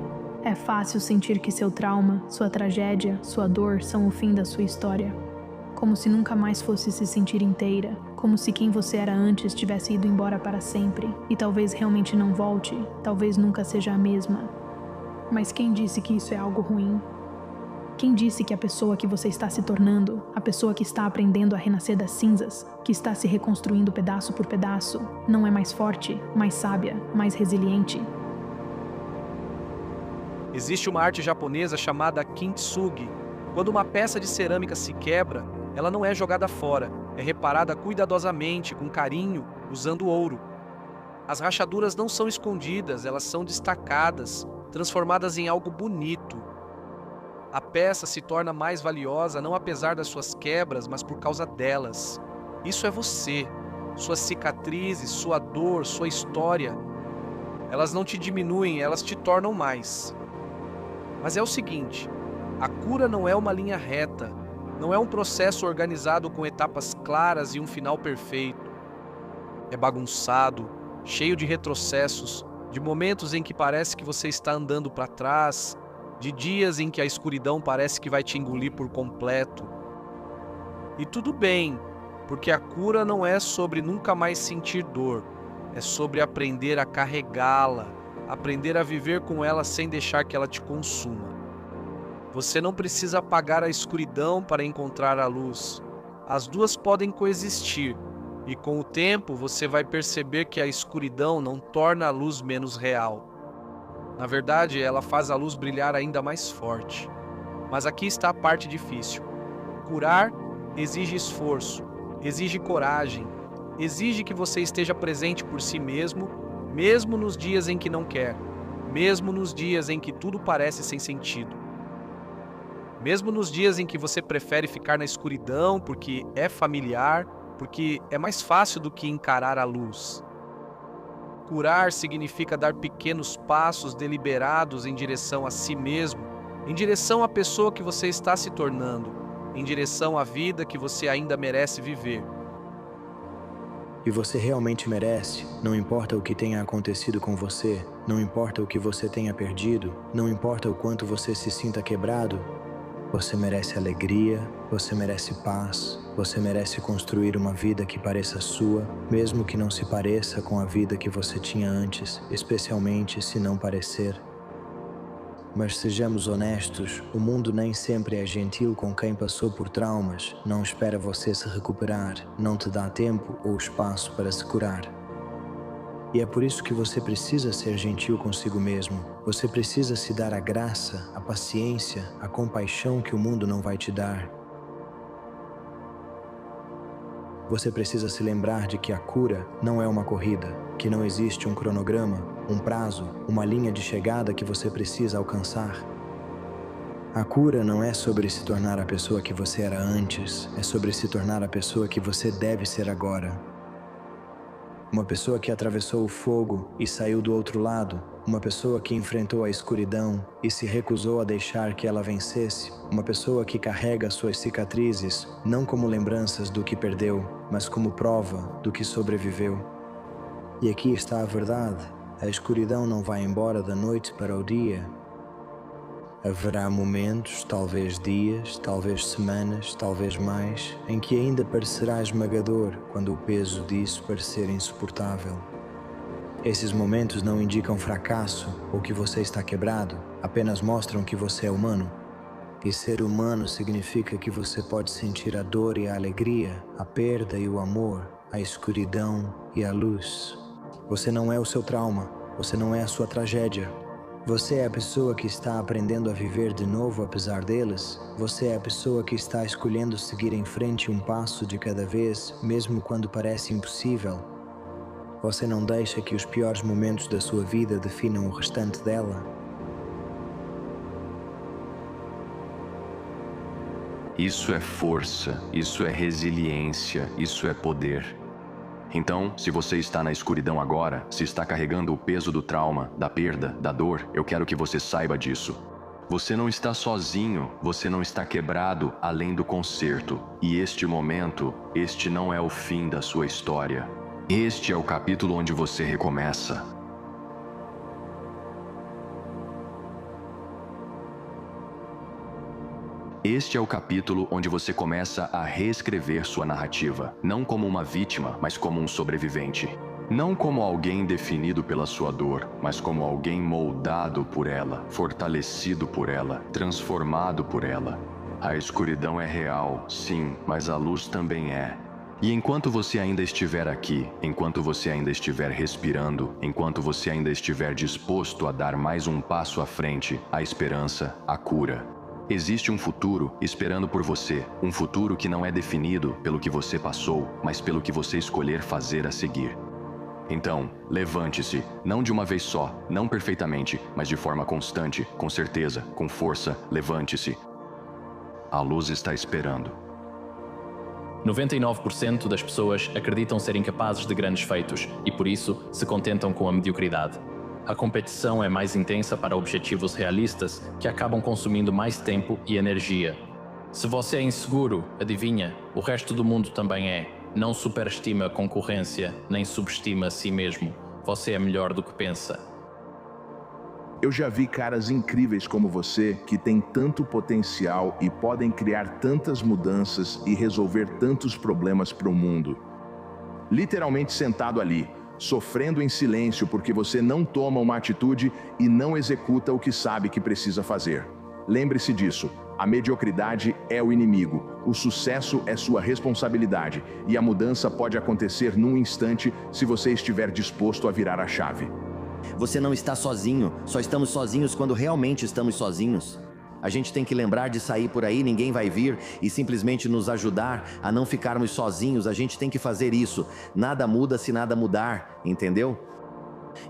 É fácil sentir que seu trauma, sua tragédia, sua dor são o fim da sua história. Como se nunca mais fosse se sentir inteira, como se quem você era antes tivesse ido embora para sempre e talvez realmente não volte, talvez nunca seja a mesma. Mas quem disse que isso é algo ruim? Quem disse que a pessoa que você está se tornando, a pessoa que está aprendendo a renascer das cinzas, que está se reconstruindo pedaço por pedaço, não é mais forte, mais sábia, mais resiliente? Existe uma arte japonesa chamada kintsugi. Quando uma peça de cerâmica se quebra, ela não é jogada fora, é reparada cuidadosamente, com carinho, usando ouro. As rachaduras não são escondidas, elas são destacadas, transformadas em algo bonito. A peça se torna mais valiosa não apesar das suas quebras, mas por causa delas. Isso é você, suas cicatrizes, sua dor, sua história. Elas não te diminuem, elas te tornam mais. Mas é o seguinte, a cura não é uma linha reta, não é um processo organizado com etapas claras e um final perfeito. É bagunçado, cheio de retrocessos, de momentos em que parece que você está andando para trás, de dias em que a escuridão parece que vai te engolir por completo. E tudo bem, porque a cura não é sobre nunca mais sentir dor, é sobre aprender a carregá-la, aprender a viver com ela sem deixar que ela te consuma. Você não precisa apagar a escuridão para encontrar a luz. As duas podem coexistir, e com o tempo você vai perceber que a escuridão não torna a luz menos real. Na verdade, ela faz a luz brilhar ainda mais forte. Mas aqui está a parte difícil. Curar exige esforço, exige coragem, exige que você esteja presente por si mesmo, mesmo nos dias em que não quer, mesmo nos dias em que tudo parece sem sentido. Mesmo nos dias em que você prefere ficar na escuridão porque é familiar, porque é mais fácil do que encarar a luz. Curar significa dar pequenos passos deliberados em direção a si mesmo, em direção à pessoa que você está se tornando, em direção à vida que você ainda merece viver. E você realmente merece, não importa o que tenha acontecido com você, não importa o que você tenha perdido, não importa o quanto você se sinta quebrado. Você merece alegria, você merece paz, você merece construir uma vida que pareça sua, mesmo que não se pareça com a vida que você tinha antes, especialmente se não parecer. Mas sejamos honestos, o mundo nem sempre é gentil com quem passou por traumas, não espera você se recuperar, não te dá tempo ou espaço para se curar. E é por isso que você precisa ser gentil consigo mesmo. Você precisa se dar a graça, a paciência, a compaixão que o mundo não vai te dar. Você precisa se lembrar de que a cura não é uma corrida, que não existe um cronograma, um prazo, uma linha de chegada que você precisa alcançar. A cura não é sobre se tornar a pessoa que você era antes, é sobre se tornar a pessoa que você deve ser agora. Uma pessoa que atravessou o fogo e saiu do outro lado. Uma pessoa que enfrentou a escuridão e se recusou a deixar que ela vencesse. Uma pessoa que carrega suas cicatrizes, não como lembranças do que perdeu, mas como prova do que sobreviveu. E aqui está a verdade. A escuridão não vai embora da noite para o dia. Haverá momentos, talvez dias, talvez semanas, talvez mais, em que ainda parecerá esmagador quando o peso disso parecer insuportável. Esses momentos não indicam fracasso ou que você está quebrado, apenas mostram que você é humano. E ser humano significa que você pode sentir a dor e a alegria, a perda e o amor, a escuridão e a luz. Você não é o seu trauma, você não é a sua tragédia. Você é a pessoa que está aprendendo a viver de novo apesar deles. Você é a pessoa que está escolhendo seguir em frente um passo de cada vez, mesmo quando parece impossível. Você não deixa que os piores momentos da sua vida definam o restante dela. Isso é força, isso é resiliência, isso é poder. Então, se você está na escuridão agora, se está carregando o peso do trauma, da perda, da dor, eu quero que você saiba disso. Você não está sozinho, você não está quebrado além do conserto. E este momento, este não é o fim da sua história. Este é o capítulo onde você recomeça. Este é o capítulo onde você começa a reescrever sua narrativa, não como uma vítima, mas como um sobrevivente. Não como alguém definido pela sua dor, mas como alguém moldado por ela, fortalecido por ela, transformado por ela. A escuridão é real, sim, mas a luz também é. E enquanto você ainda estiver aqui, enquanto você ainda estiver respirando, enquanto você ainda estiver disposto a dar mais um passo à frente, a esperança, a cura. Existe um futuro esperando por você, um futuro que não é definido pelo que você passou, mas pelo que você escolher fazer a seguir. Então, levante-se, não de uma vez só, não perfeitamente, mas de forma constante, com certeza, com força, levante-se. A luz está esperando. 99% das pessoas acreditam serem capazes de grandes feitos e por isso se contentam com a mediocridade. A competição é mais intensa para objetivos realistas que acabam consumindo mais tempo e energia. Se você é inseguro, adivinha, o resto do mundo também é. Não superestima a concorrência, nem subestima a si mesmo. Você é melhor do que pensa. Eu já vi caras incríveis como você, que têm tanto potencial e podem criar tantas mudanças e resolver tantos problemas para o mundo. Literalmente sentado ali, sofrendo em silêncio porque você não toma uma atitude e não executa o que sabe que precisa fazer. Lembre-se disso, a mediocridade é o inimigo, o sucesso é sua responsabilidade e a mudança pode acontecer num instante se você estiver disposto a virar a chave. Você não está sozinho, só estamos sozinhos quando realmente estamos sozinhos. A gente tem que lembrar de sair por aí, ninguém vai vir e simplesmente nos ajudar a não ficarmos sozinhos. A gente tem que fazer isso. Nada muda se nada mudar, entendeu?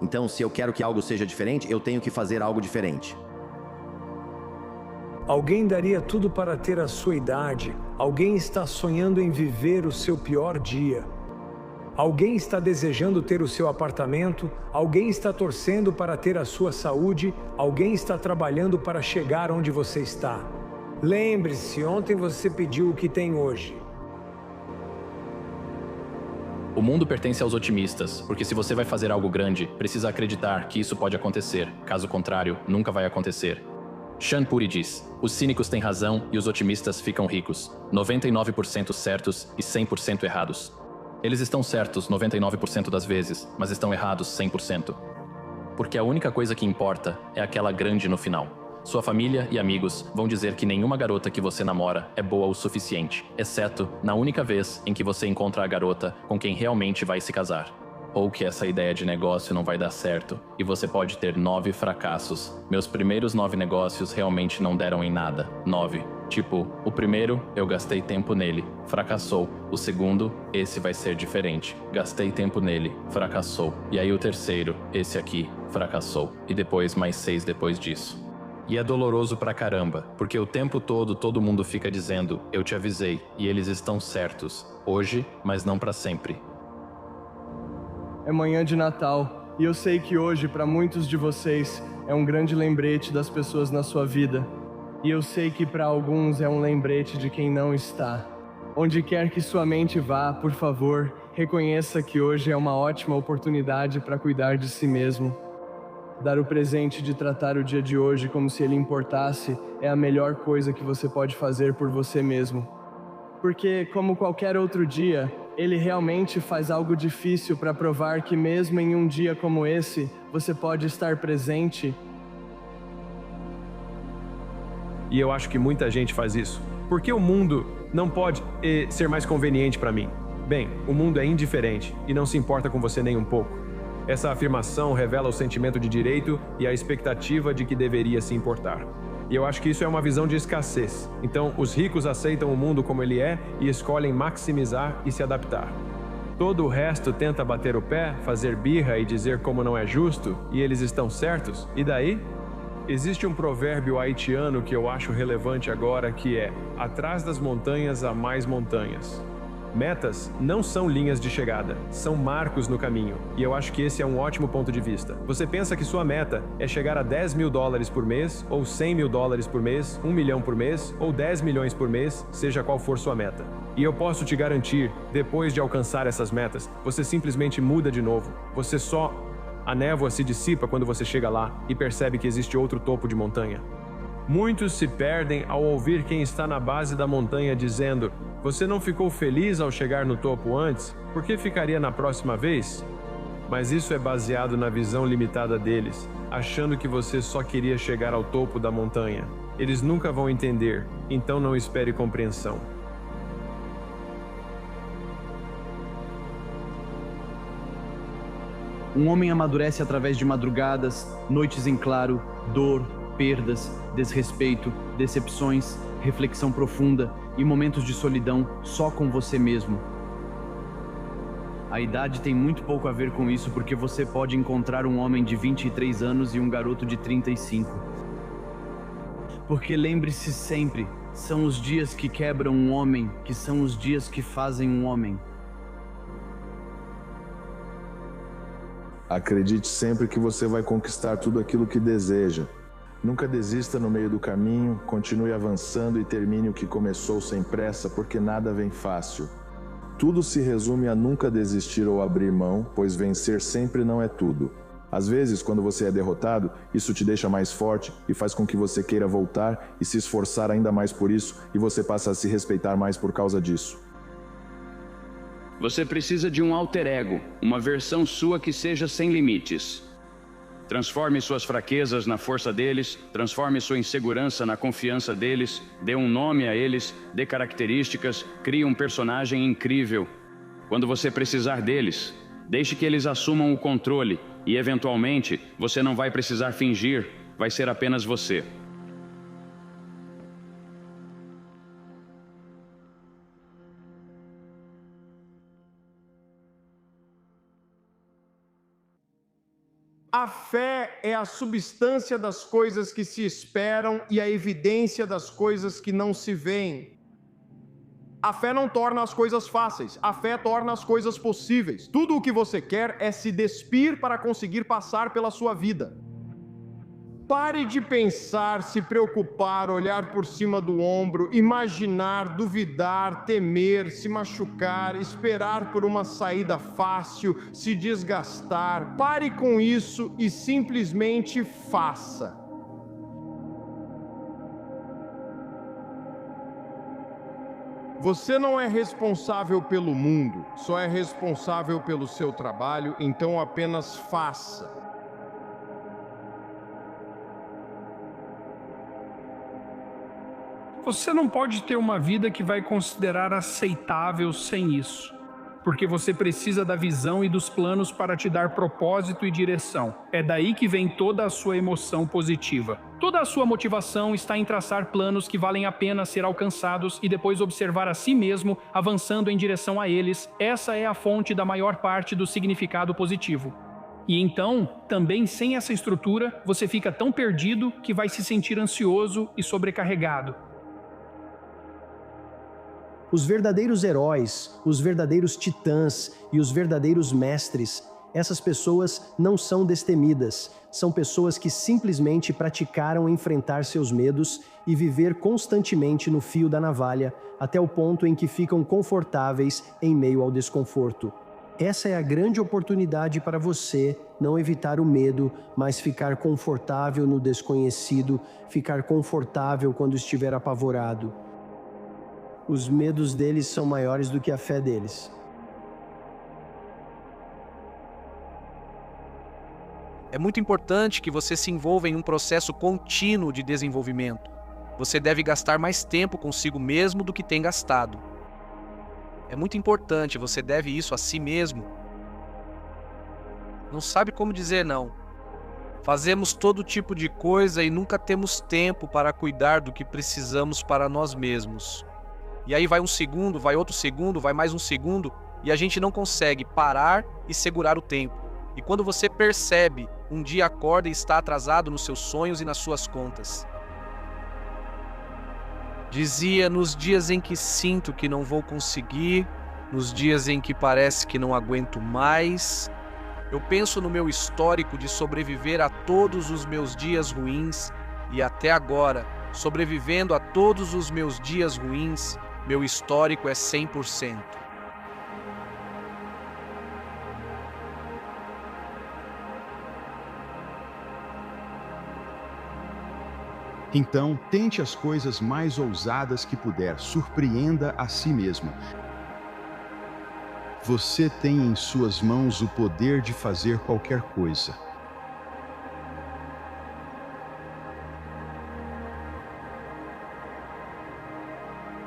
Então, se eu quero que algo seja diferente, eu tenho que fazer algo diferente. Alguém daria tudo para ter a sua idade. Alguém está sonhando em viver o seu pior dia. Alguém está desejando ter o seu apartamento, alguém está torcendo para ter a sua saúde, alguém está trabalhando para chegar onde você está. Lembre-se, ontem você pediu o que tem hoje. O mundo pertence aos otimistas, porque se você vai fazer algo grande, precisa acreditar que isso pode acontecer. Caso contrário, nunca vai acontecer. Sean Puri diz, os cínicos têm razão e os otimistas ficam ricos. 99% certos e 100% errados. Eles estão certos 99% das vezes, mas estão errados 100%. Porque a única coisa que importa é aquela grande no final. Sua família e amigos vão dizer que nenhuma garota que você namora é boa o suficiente, exceto na única vez em que você encontra a garota com quem realmente vai se casar. Ou que essa ideia de negócio não vai dar certo e você pode ter 9 fracassos. Meus primeiros 9 negócios realmente não deram em nada. 9. Tipo, o primeiro, eu gastei tempo nele, fracassou. O segundo, esse vai ser diferente. Gastei tempo nele, fracassou. E aí o terceiro, esse aqui, fracassou. E depois mais 6 depois disso. E é doloroso pra caramba, porque o tempo todo mundo fica dizendo, eu te avisei, e eles estão certos. Hoje, mas não pra sempre. É manhã de Natal, e eu sei que hoje, para muitos de vocês, é um grande lembrete das pessoas na sua vida. E eu sei que para alguns é um lembrete de quem não está. Onde quer que sua mente vá, por favor, reconheça que hoje é uma ótima oportunidade para cuidar de si mesmo. Dar o presente de tratar o dia de hoje como se ele importasse é a melhor coisa que você pode fazer por você mesmo. Porque, como qualquer outro dia, ele realmente faz algo difícil para provar que mesmo em um dia como esse, você pode estar presente. E eu acho que muita gente faz isso. Por que o mundo não pode ser mais conveniente para mim? Bem, o mundo é indiferente e não se importa com você nem um pouco. Essa afirmação revela o sentimento de direito e a expectativa de que deveria se importar. E eu acho que isso é uma visão de escassez. Então, os ricos aceitam o mundo como ele é e escolhem maximizar e se adaptar. Todo o resto tenta bater o pé, fazer birra e dizer como não é justo, e eles estão certos. E daí? Existe um provérbio haitiano que eu acho relevante agora, que é: atrás das montanhas há mais montanhas. Metas não são linhas de chegada, são marcos no caminho. E eu acho que esse é um ótimo ponto de vista. Você pensa que sua meta é chegar a $10 mil por mês, ou $100 mil por mês, 1 milhão por mês, ou 10 milhões por mês, seja qual for sua meta. E eu posso te garantir, depois de alcançar essas metas, você simplesmente muda de novo. A névoa se dissipa quando você chega lá e percebe que existe outro topo de montanha. Muitos se perdem ao ouvir quem está na base da montanha dizendo: você não ficou feliz ao chegar no topo antes? Por que ficaria na próxima vez? Mas isso é baseado na visão limitada deles, achando que você só queria chegar ao topo da montanha. Eles nunca vão entender, então não espere compreensão. Um homem amadurece através de madrugadas, noites em claro, dor, perdas, desrespeito, decepções, reflexão profunda e momentos de solidão só com você mesmo. A idade tem muito pouco a ver com isso, porque você pode encontrar um homem de 23 anos e um garoto de 35. Porque lembre-se sempre, são os dias que quebram um homem, que são os dias que fazem um homem. Acredite sempre que você vai conquistar tudo aquilo que deseja. Nunca desista no meio do caminho, continue avançando e termine o que começou sem pressa, porque nada vem fácil. Tudo se resume a nunca desistir ou abrir mão, pois vencer sempre não é tudo. Às vezes, quando você é derrotado, isso te deixa mais forte e faz com que você queira voltar e se esforçar ainda mais por isso, e você passa a se respeitar mais por causa disso. Você precisa de um alter ego, uma versão sua que seja sem limites. Transforme suas fraquezas na força deles, transforme sua insegurança na confiança deles, dê um nome a eles, dê características, crie um personagem incrível. Quando você precisar deles, deixe que eles assumam o controle e, eventualmente, você não vai precisar fingir, vai ser apenas você. A fé é a substância das coisas que se esperam e a evidência das coisas que não se veem. A fé não torna as coisas fáceis, a fé torna as coisas possíveis. Tudo o que você quer é se despir para conseguir passar pela sua vida. Pare de pensar, se preocupar, olhar por cima do ombro, imaginar, duvidar, temer, se machucar, esperar por uma saída fácil, se desgastar. Pare com isso e simplesmente faça. Você não é responsável pelo mundo, só é responsável pelo seu trabalho, então apenas faça. Você não pode ter uma vida que vai considerar aceitável sem isso. Porque você precisa da visão e dos planos para te dar propósito e direção. É daí que vem toda a sua emoção positiva. Toda a sua motivação está em traçar planos que valem a pena ser alcançados e depois observar a si mesmo avançando em direção a eles. Essa é a fonte da maior parte do significado positivo. E então, também sem essa estrutura, você fica tão perdido que vai se sentir ansioso e sobrecarregado. Os verdadeiros heróis, os verdadeiros titãs e os verdadeiros mestres, essas pessoas não são destemidas, são pessoas que simplesmente praticaram enfrentar seus medos e viver constantemente no fio da navalha, até o ponto em que ficam confortáveis em meio ao desconforto. Essa é a grande oportunidade para você não evitar o medo, mas ficar confortável no desconhecido, ficar confortável quando estiver apavorado. Os medos deles são maiores do que a fé deles. É muito importante que você se envolva em um processo contínuo de desenvolvimento. Você deve gastar mais tempo consigo mesmo do que tem gastado. É muito importante, você deve isso a si mesmo. Não sabe como dizer não. Fazemos todo tipo de coisa e nunca temos tempo para cuidar do que precisamos para nós mesmos. E aí vai um segundo, vai outro segundo, vai mais um segundo, e a gente não consegue parar e segurar o tempo. E quando você percebe, um dia acorda e está atrasado nos seus sonhos e nas suas contas. Dizia, nos dias em que sinto que não vou conseguir, nos dias em que parece que não aguento mais, eu penso no meu histórico de sobreviver a todos os meus dias ruins e até agora, sobrevivendo a todos os meus dias ruins, meu histórico é 100%. Então, tente as coisas mais ousadas que puder, surpreenda a si mesmo. Você tem em suas mãos o poder de fazer qualquer coisa.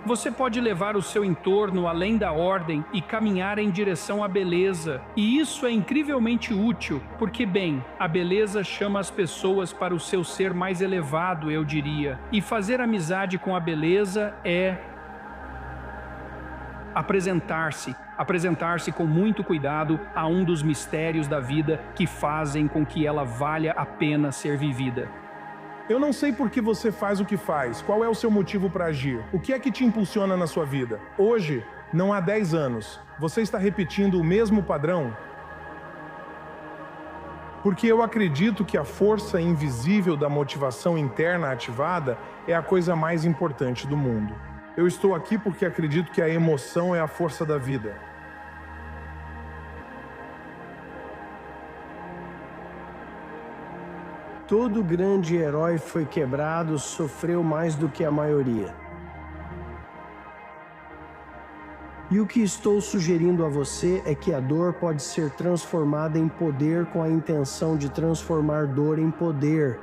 Você pode levar o seu entorno além da ordem e caminhar em direção à beleza. E isso é incrivelmente útil, porque, bem, a beleza chama as pessoas para o seu ser mais elevado, eu diria. E fazer amizade com a beleza é apresentar-se com muito cuidado a um dos mistérios da vida que fazem com que ela valha a pena ser vivida. Eu não sei por que você faz o que faz, qual é o seu motivo para agir, o que é que te impulsiona na sua vida. Hoje, não há 10 anos, você está repetindo o mesmo padrão? Porque eu acredito que a força invisível da motivação interna ativada é a coisa mais importante do mundo. Eu estou aqui porque acredito que a emoção é a força da vida. Todo grande herói foi quebrado, sofreu mais do que a maioria. E o que estou sugerindo a você é que a dor pode ser transformada em poder com a intenção de transformar dor em poder.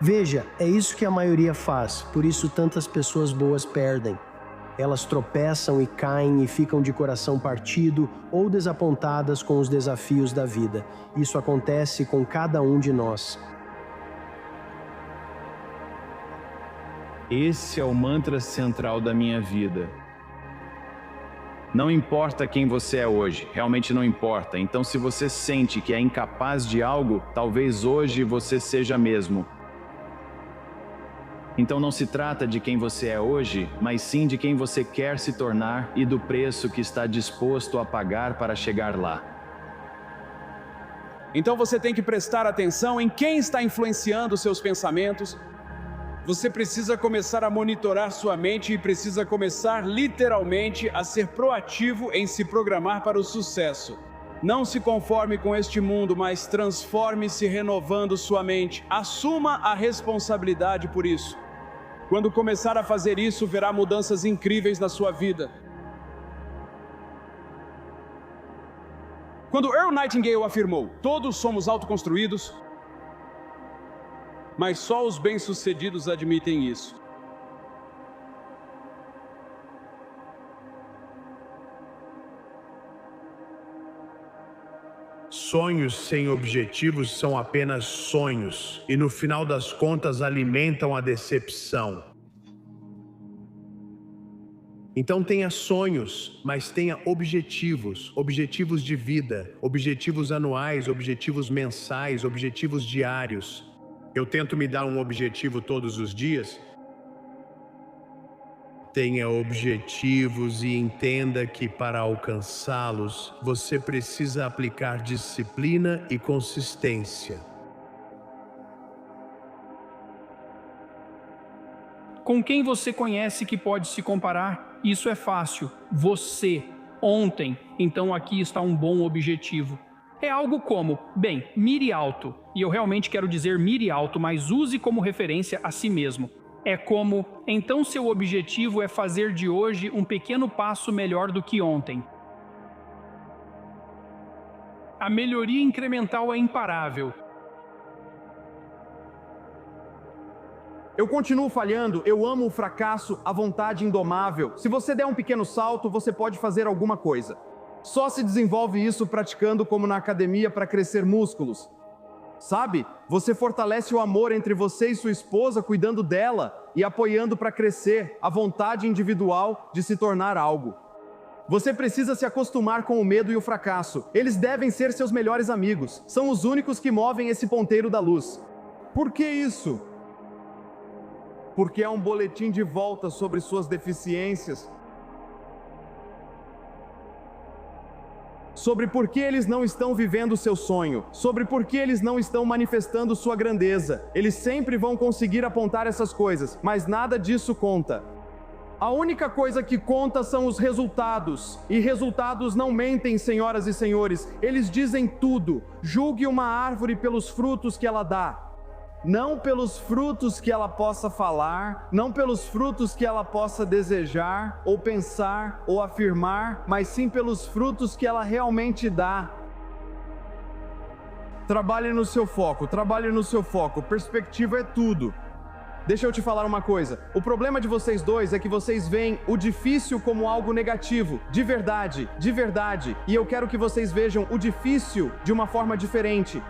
Veja, é isso que a maioria faz, por isso tantas pessoas boas perdem. Elas tropeçam e caem e ficam de coração partido ou desapontadas com os desafios da vida. Isso acontece com cada um de nós. Esse é o mantra central da minha vida. Não importa quem você é hoje, realmente não importa. Então, se você sente que é incapaz de algo, talvez hoje você seja mesmo. Então não se trata de quem você é hoje, mas sim de quem você quer se tornar e do preço que está disposto a pagar para chegar lá. Então você tem que prestar atenção em quem está influenciando seus pensamentos. Você precisa começar a monitorar sua mente e precisa começar literalmente a ser proativo em se programar para o sucesso. Não se conforme com este mundo, mas transforme-se renovando sua mente. Assuma a responsabilidade por isso. Quando começar a fazer isso, verá mudanças incríveis na sua vida. Quando Earl Nightingale afirmou, todos somos autoconstruídos, mas só os bem-sucedidos admitem isso. Sonhos sem objetivos são apenas sonhos e no final das contas alimentam a decepção. Então tenha sonhos, mas tenha objetivos, objetivos de vida, objetivos anuais, objetivos mensais, objetivos diários. Eu tento me dar um objetivo todos os dias. Tenha objetivos e entenda que para alcançá-los, você precisa aplicar disciplina e consistência. Com quem você conhece que pode se comparar? Isso é fácil. Você, ontem. Então aqui está um bom objetivo. É algo como, bem, mire alto. E eu realmente quero dizer mire alto, mas use como referência a si mesmo. É como, então seu objetivo é fazer de hoje um pequeno passo melhor do que ontem. A melhoria incremental é imparável. Eu continuo falhando, eu amo o fracasso, a vontade indomável. Se você der um pequeno salto, você pode fazer alguma coisa. Só se desenvolve isso praticando como na academia para crescer músculos. Sabe? Você fortalece o amor entre você e sua esposa, cuidando dela e apoiando para crescer a vontade individual de se tornar algo. Você precisa se acostumar com o medo e o fracasso. Eles devem ser seus melhores amigos. São os únicos que movem esse ponteiro da luz. Por que isso? Porque é um boletim de volta sobre suas deficiências. Sobre por que eles não estão vivendo o seu sonho, sobre por que eles não estão manifestando sua grandeza. Eles sempre vão conseguir apontar essas coisas, mas nada disso conta. A única coisa que conta são os resultados, e resultados não mentem, senhoras e senhores, eles dizem tudo. Julgue uma árvore pelos frutos que ela dá. Não pelos frutos que ela possa falar, não pelos frutos que ela possa desejar, ou pensar, ou afirmar, mas sim pelos frutos que ela realmente dá. Trabalhe no seu foco, perspectiva é tudo. Deixa eu te falar uma coisa, o problema de vocês dois é que vocês veem o difícil como algo negativo, de verdade, e eu quero que vocês vejam o difícil de uma forma diferente.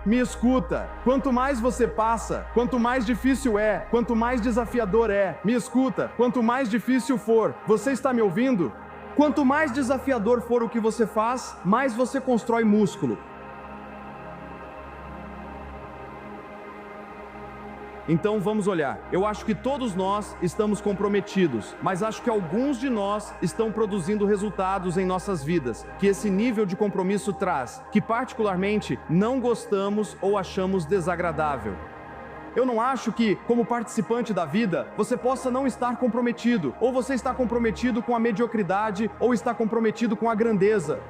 Me escuta, quanto mais você passa, quanto mais difícil é, quanto mais desafiador é. Me escuta, quanto mais difícil for, você está me ouvindo? Quanto mais desafiador for o que você faz, mais você constrói músculo. Então vamos olhar. Eu acho que todos nós estamos comprometidos, mas acho que alguns de nós estão produzindo resultados em nossas vidas, que esse nível de compromisso traz, que particularmente não gostamos ou achamos desagradável. Eu não acho que, como participante da vida, você possa não estar comprometido, ou você está comprometido com a mediocridade, ou está comprometido com a grandeza.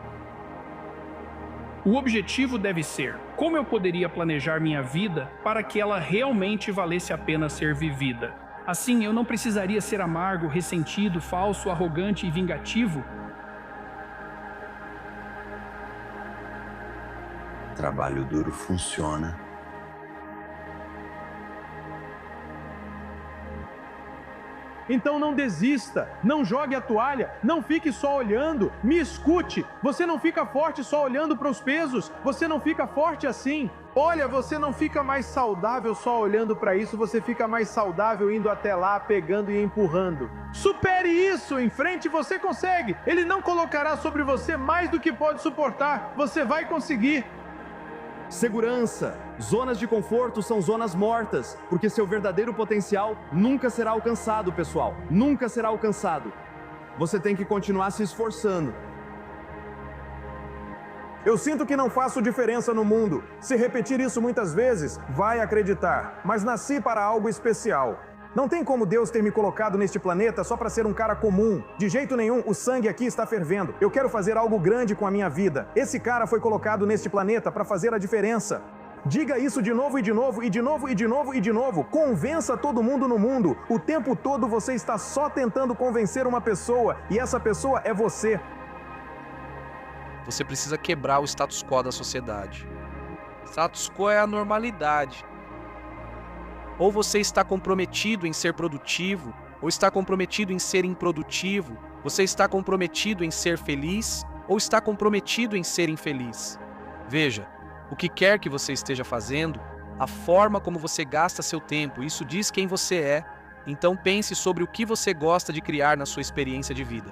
O objetivo deve ser: como eu poderia planejar minha vida para que ela realmente valesse a pena ser vivida? Assim, eu não precisaria ser amargo, ressentido, falso, arrogante e vingativo. Trabalho duro funciona. Então não desista, não jogue a toalha, não fique só olhando, me escute. Você não fica forte só olhando para os pesos, você não fica forte assim. Olha, você não fica mais saudável só olhando para isso, você fica mais saudável indo até lá, pegando e empurrando. Supere isso, em frente você consegue. Ele não colocará sobre você mais do que pode suportar, você vai conseguir. Segurança. Zonas de conforto são zonas mortas, porque seu verdadeiro potencial nunca será alcançado, pessoal. Nunca será alcançado. Você tem que continuar se esforçando. Eu sinto que não faço diferença no mundo. Se repetir isso muitas vezes, vai acreditar. Mas nasci para algo especial. Não tem como Deus ter me colocado neste planeta só para ser um cara comum. De jeito nenhum, o sangue aqui está fervendo. Eu quero fazer algo grande com a minha vida. Esse cara foi colocado neste planeta para fazer a diferença. Diga isso de novo e de novo e de novo e de novo e de novo. Convença todo mundo no mundo. O tempo todo você está só tentando convencer uma pessoa e essa pessoa é você. Você precisa quebrar o status quo da sociedade. Status quo é a normalidade. Ou você está comprometido em ser produtivo, ou está comprometido em ser improdutivo. Você está comprometido em ser feliz, ou está comprometido em ser infeliz. Veja, o que quer que você esteja fazendo, a forma como você gasta seu tempo, isso diz quem você é. Então pense sobre o que você gosta de criar na sua experiência de vida.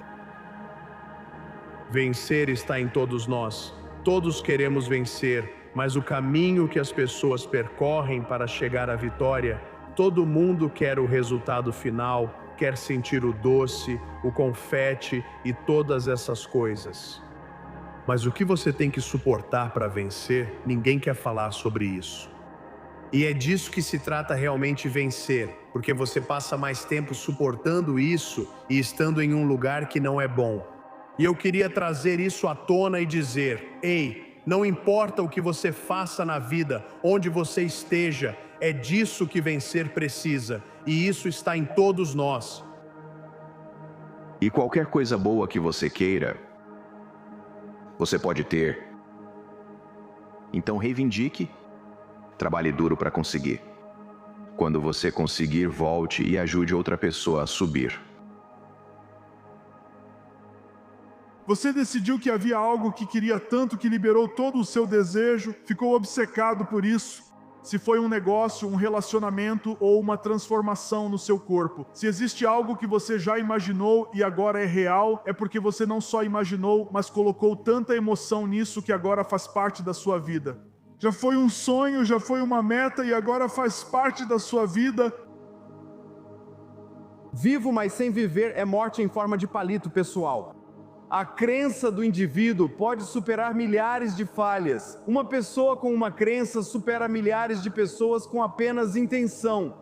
Vencer está em todos nós. Todos queremos vencer, mas o caminho que as pessoas percorrem para chegar à vitória, todo mundo quer o resultado final, quer sentir o doce, o confete e todas essas coisas. Mas o que você tem que suportar para vencer, ninguém quer falar sobre isso. E é disso que se trata realmente vencer, porque você passa mais tempo suportando isso e estando em um lugar que não é bom. E eu queria trazer isso à tona e dizer: ei, não importa o que você faça na vida, onde você esteja, é disso que vencer precisa, e isso está em todos nós. E qualquer coisa boa que você queira, você pode ter. Então reivindique, trabalhe duro para conseguir. Quando você conseguir, volte e ajude outra pessoa a subir. Você decidiu que havia algo que queria tanto que liberou todo o seu desejo, ficou obcecado por isso. Se foi um negócio, um relacionamento ou uma transformação no seu corpo. Se existe algo que você já imaginou e agora é real, é porque você não só imaginou, mas colocou tanta emoção nisso que agora faz parte da sua vida. Já foi um sonho, já foi uma meta e agora faz parte da sua vida. Vivo, mas sem viver é morte em forma de palito, pessoal. A crença do indivíduo pode superar milhares de falhas. Uma pessoa com uma crença supera milhares de pessoas com apenas intenção.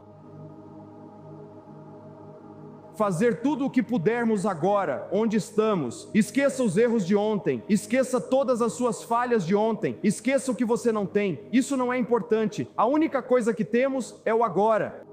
Fazer tudo o que pudermos agora, onde estamos. Esqueça os erros de ontem. Esqueça todas as suas falhas de ontem. Esqueça o que você não tem. Isso não é importante. A única coisa que temos é o agora.